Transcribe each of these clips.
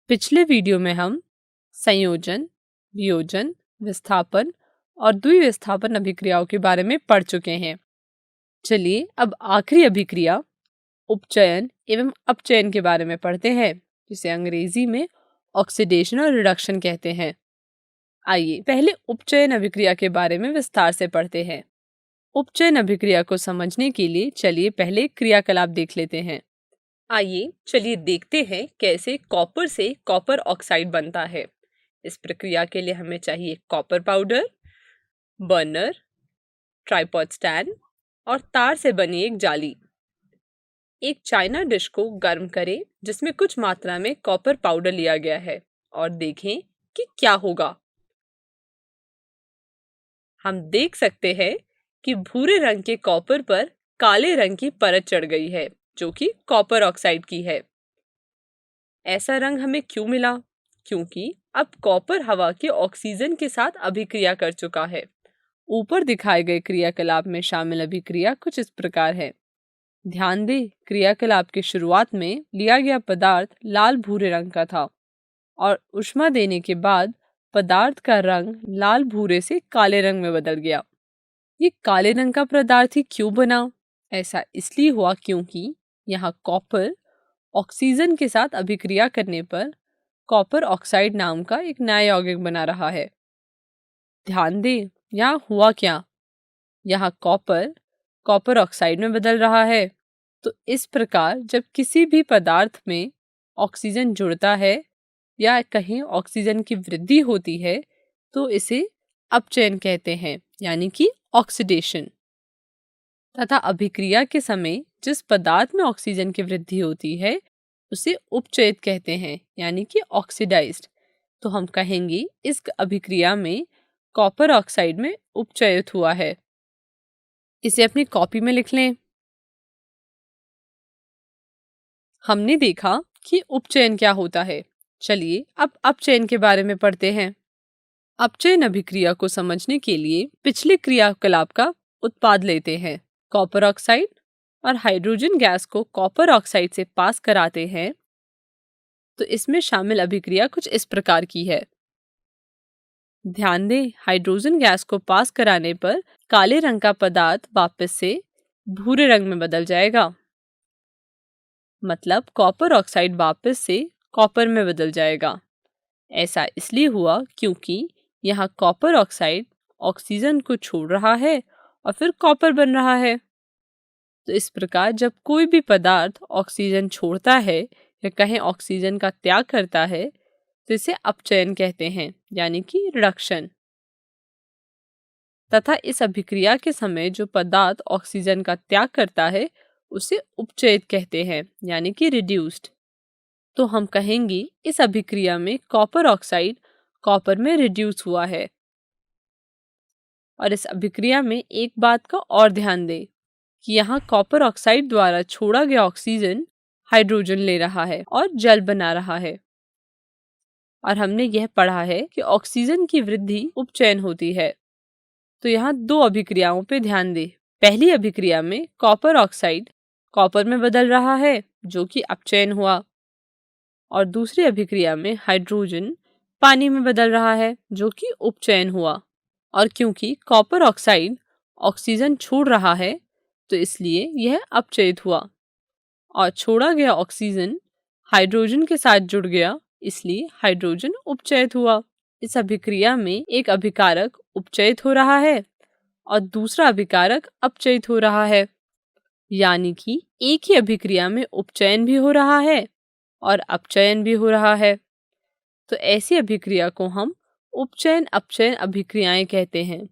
पिछले वीडियो में हम संयोजन, वियोजन, विस्थापन और द्विविस्थापन अभिक्रियाओं के बारे में पढ़ चुके हैं। चलिए अब आखिरी अभिक्रिया उपचयन एवं अपचयन के बारे में पढ़ते हैं, जिसे अंग्रेजी में ऑक्सीडेशन और रिडक्शन कहते हैं। आइए पहले उपचयन अभिक्रिया के बारे में विस्तार से पढ़ते हैं। उपचयन अभिक्रिया को समझने के लिए चलिए पहले क्रियाकलाप देख लेते हैं। आइए चलिए देखते हैं कैसे कॉपर से कॉपर ऑक्साइड बनता है। इस प्रक्रिया के लिए हमें चाहिए copper powder, burner, tripod stand और तार से बनी एक जाली। एक चाइना डिश को गर्म करें जिसमें कुछ मात्रा में कॉपर पाउडर लिया गया है और देखें कि क्या होगा। हम देख सकते हैं कि भूरे रंग के कॉपर पर काले रंग की परत चढ़ गई है, जो कि कॉपर ऑक्साइड की है। ऐसा रंग हमें क्यों मिला? क्योंकि अब कॉपर हवा के ऑक्सीजन के साथ अभिक्रिया कर चुका है। ऊपर दिखाए गए क्रियाकलाप में शामिल अभिक्रिया कुछ इस प्रकार है। ध्यान दें, क्रियाकलाप की शुरुआत में लिया गया पदार्थ लाल भूरे रंग का था और ऊष्मा देने के बाद पदार्थ का रंग लाल भूरे से काले रंग में बदल गया। ये काले रंग का पदार्थ ही क्यों बना? ऐसा इसलिए हुआ क्योंकि यहाँ कॉपर ऑक्सीजन के साथ अभिक्रिया करने पर कॉपर ऑक्साइड नाम का एक नया यौगिक बना रहा है। ध्यान दें, यहाँ हुआ क्या? यहाँ कॉपर ऑक्साइड में बदल रहा है। तो इस प्रकार जब किसी भी पदार्थ में ऑक्सीजन जुड़ता है या कहीं ऑक्सीजन की वृद्धि होती है तो इसे अपचयन कहते हैं, यानी कि ऑक्सीडेशन। तथा अभिक्रिया के समय जिस पदार्थ में ऑक्सीजन की वृद्धि होती है उसे उपचयित कहते हैं, यानी कि ऑक्सीडाइज्ड। तो हम कहेंगे इस अभिक्रिया में कॉपर ऑक्साइड में उपचयित हुआ है। इसे अपनी कॉपी में लिख लें। हमने देखा कि उपचयन क्या होता है। चलिए अब अपचयन के बारे में पढ़ते हैं। अपचयन अभिक्रिया को समझने के लिए पिछले क्रियाकलाप का उत्पाद लेते हैं। कॉपर ऑक्साइड और हाइड्रोजन गैस को कॉपर ऑक्साइड से पास कराते हैं तो इसमें शामिल अभिक्रिया कुछ इस प्रकार की है। ध्यान दें, हाइड्रोजन गैस को पास कराने पर काले रंग का पदार्थ वापस से भूरे रंग में बदल जाएगा। मतलब कॉपर ऑक्साइड वापस से कॉपर में बदल जाएगा। ऐसा इसलिए हुआ क्योंकि यहाँ कॉपर ऑक्साइड ऑक्सीजन को छोड़ रहा है और फिर कॉपर बन रहा है। तो इस प्रकार जब कोई भी पदार्थ ऑक्सीजन छोड़ता है या कहें ऑक्सीजन का त्याग करता है तो इसे अपचयन कहते हैं, यानी कि रिडक्शन। तथा इस अभिक्रिया के समय जो पदार्थ ऑक्सीजन का त्याग करता है उसे उपचयित कहते हैं, यानी कि रिड्यूस्ड। तो हम कहेंगे इस अभिक्रिया में कॉपर ऑक्साइड कॉपर में रिड्यूस हुआ है। और इस अभिक्रिया में एक बात का और ध्यान दें कि यहाँ कॉपर ऑक्साइड द्वारा छोड़ा गया ऑक्सीजन हाइड्रोजन ले रहा है और जल बना रहा है। और हमने यह पढ़ा है कि ऑक्सीजन की वृद्धि उपचयन होती है। तो यहाँ दो अभिक्रियाओं पे ध्यान दें। पहली अभिक्रिया में कॉपर ऑक्साइड कॉपर में बदल रहा है, जो कि अपचयन हुआ, और दूसरी अभिक्रिया में हाइड्रोजन पानी में बदल रहा है, जो कि उपचयन हुआ। और क्योंकि कॉपर ऑक्साइड ऑक्सीजन छोड़ रहा है तो इसलिए यह अपचयित हुआ और छोड़ा गया ऑक्सीजन हाइड्रोजन के साथ जुड़ गया, इसलिए हाइड्रोजन उपचयित हुआ। इस अभिक्रिया में एक अभिकारक उपचयित हो रहा है और दूसरा अभिकारक अपचयित हो रहा है, यानी कि एक ही अभिक्रिया में उपचयन भी हो रहा है और अपचयन भी हो रहा है। तो ऐसी अभिक्रिया को हम उपचयन अपचयन अभिक्रियाएं कहते हैं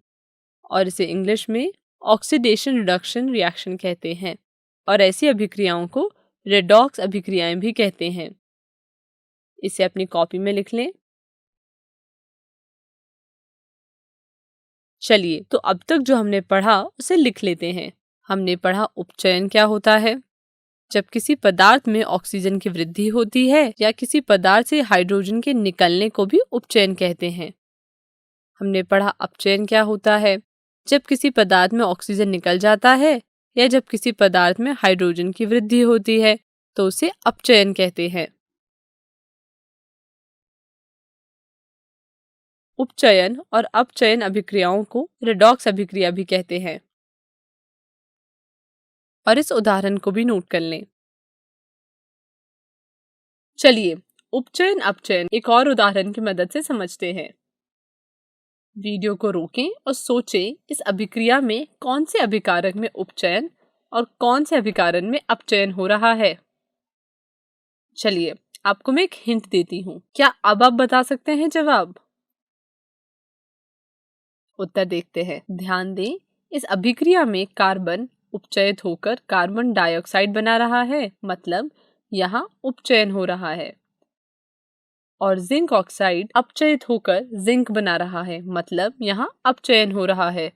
और इसे इंग्लिश में ऑक्सीडेशन रिडक्शन रिएक्शन कहते हैं। और ऐसी अभिक्रियाओं को रेडॉक्स अभिक्रियाएं भी कहते हैं। इसे अपनी कॉपी में लिख लें। चलिए तो अब तक जो हमने पढ़ा उसे लिख लेते हैं। हमने पढ़ा उपचयन क्या होता है, जब किसी पदार्थ में ऑक्सीजन की वृद्धि होती है या किसी पदार्थ से हाइड्रोजन के निकलने को भी उपचयन कहते हैं। हमने पढ़ा अपचयन क्या होता है, जब किसी पदार्थ में ऑक्सीजन निकल जाता है या जब किसी पदार्थ में हाइड्रोजन की वृद्धि होती है तो उसे अपचयन कहते हैं। उपचयन और अपचयन अभिक्रियाओं को रेडॉक्स अभिक्रिया भी कहते हैं। और इस उदाहरण को भी नोट कर लें। चलिए उपचयन अपचयन एक और उदाहरण की मदद से समझते हैं। वीडियो को रोकें और सोचें इस अभिक्रिया में कौन से अभिकारक में उपचयन और कौन से अभिकारक में अपचयन हो रहा है। चलिए आपको मैं एक हिंट देती हूँ, क्या अब आप बता सकते हैं जवाब? उत्तर देखते हैं। ध्यान दें, इस अभिक्रिया में कार्बन उपचयित होकर कार्बन डाइऑक्साइड बना रहा है, मतलब यहाँ उपचयन हो रहा है। और जिंक ऑक्साइड अपचयित होकर जिंक बना रहा है, मतलब यहाँ अपचयन हो रहा है।